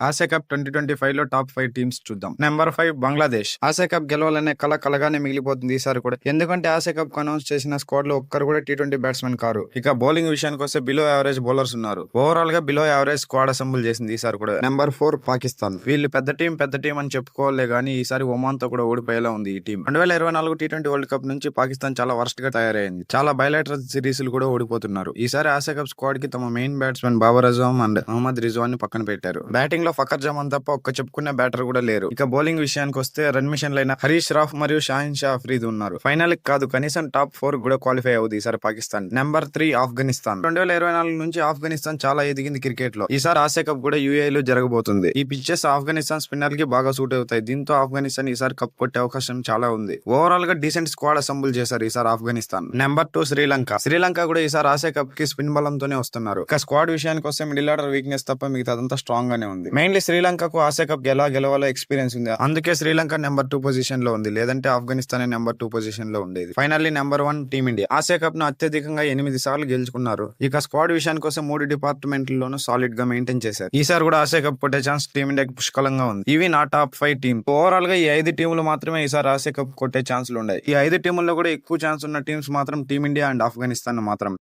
Asia cup 2025 లో top 5 teams చూద్దాం. Number 5 Bangladesh. Asia cup గెలవాలనే కల కలగానే మిగిలిపోతుంది ఈసారి కూడా. ఎందుకంటే ఆసియా కప్ అనౌన్స్ చేసిన స్క్వాడ్ లో ఒక్కరు కూడా టీ20 బ్యాట్స్మెన్ కారు. ఇక బౌలింగ్ విషయానికి వస్తే బిలో యావరేజ్ బౌలర్స్ ఉన్నారు. ఓవరాల్ గా బిలో యావరేజ్ స్క్వాడ్ అసెంబుల్ చేసింది ఈసారి కూడా. నెంబర్ 4 పాకిస్తాన్. వీళ్ళు పెద్ద టీం అని చెప్పుకోవాలే గానీ ఈసారి ఒమాన్ తో కూడా ఓడిపోయేలా ఉంది ఈ టీం. 2024 టీ20 వరల్డ్ కప్ నుంచి పాకిస్తాన్ చాలా వర్స్ట్ గా తయారైంది. చాలా బయలైటర్ సిరీస్ కూడా ఓడిపోతున్నారు. ఈసారి ఆసియా కప్ స్క్వాడ్ కి తమ main batsmen Babar Azam and Mohammad Rizwan ని పక్కన పెట్టారు. బ్యాటింగ్ లో ఫకర్ జమాన్ తప్ప ఒక్క చెప్పుకునే బ్యాటర్ కూడా లేరు. ఇక బౌలింగ్ విషయానికి వస్తే రన్ మిషన్ లైన హరీష్ రాఫ్ మరియు షాహిన్ షా అఫ్రీద్ ఉన్నారు. ఫైనల్ కాదు కనీసం టాప్ 4 కూడా క్వాలిఫై అవుతుంది ఈసారి పాకిస్తాన్. నెంబర్ 3 ఆఫ్ఘనిస్తాన్. 2024 నుంచి ఆఫ్ఘనిస్తాన్ చాలా ఎదిగింది క్రికెట్ లో. ఈసారి ఆసియా కప్ కూడా యూఏఈ లో జరగబోతుంది. ఈ పిచ్చెస్ ఆఫ్ఘనిస్తాన్ స్పిన్నర్ కి బాగా సూట్ అవుతాయి. దీంతో ఆఫ్ఘనిస్తాన్ ఈసారి కప్ కొట్టే అవకాశం చాలా ఉంది. ఓవరాల్ గా డీసెంట్ స్క్వాడ్ అసెంబుల్ చేశారు ఈసారి ఆఫ్ఘనిస్తాన్. నెంబర్ 2 శ్రీలంక. శ్రీలంక కూడా ఈసారి ఆసియా కప్ కి స్పిన్ బలంతోనే వస్తున్నారు. ఇక స్క్వాడ్ విషయానికి వస్తే మిడిల్ ఆర్డర్ వీక్నెస్ తప్ప మిగతాదంతా స్ట్రాంగ్ గానే ఉంది. మెయిన్లీ శ్రీలంకకు ఆసియా కప్ ఎలా గెలవాలో ఎక్స్పీరియన్స్ ఉంది. అందుకే శ్రీలంక నెంబర్ 2 పొజిషన్ లో ఉంది. లేదంటే ఆఫ్ఘనిస్తాన్ నెంబర్ 2 పొజిషన్ లో ఉండేది. Finally number 1 team India. Asia cup ను అత్యధికంగా 8 సార్లు గెలుచుకున్నారు. ఇక స్క్వాడ్ విషయానికి వస్తే 3 డిపార్ట్మెంట్లలోనూ సాలిడ్ గా మెయింటైన్ చేశారు. ఈసారి కూడా ఆసియా కప్ కొట్టే ఛాన్స్ టీమిండియాకి పుష్కలంగా ఉంది. ఇవి నా టాప్ 5 టీమ్. ఓవరాల్ గా ఈ 5 టీములు మాత్రమే ఈసారి ఆసియా కప్ కొట్టే ఛాన్సులు ఉన్నాయి. ఈ 5 టీముల్లో కూడా ఎక్కువ ఛాన్స్ ఉన్న టీమ్స్ మాత్రం టీమిండియా అండ్ ఆఫ్ఘనిస్తాన్ మాత్రం.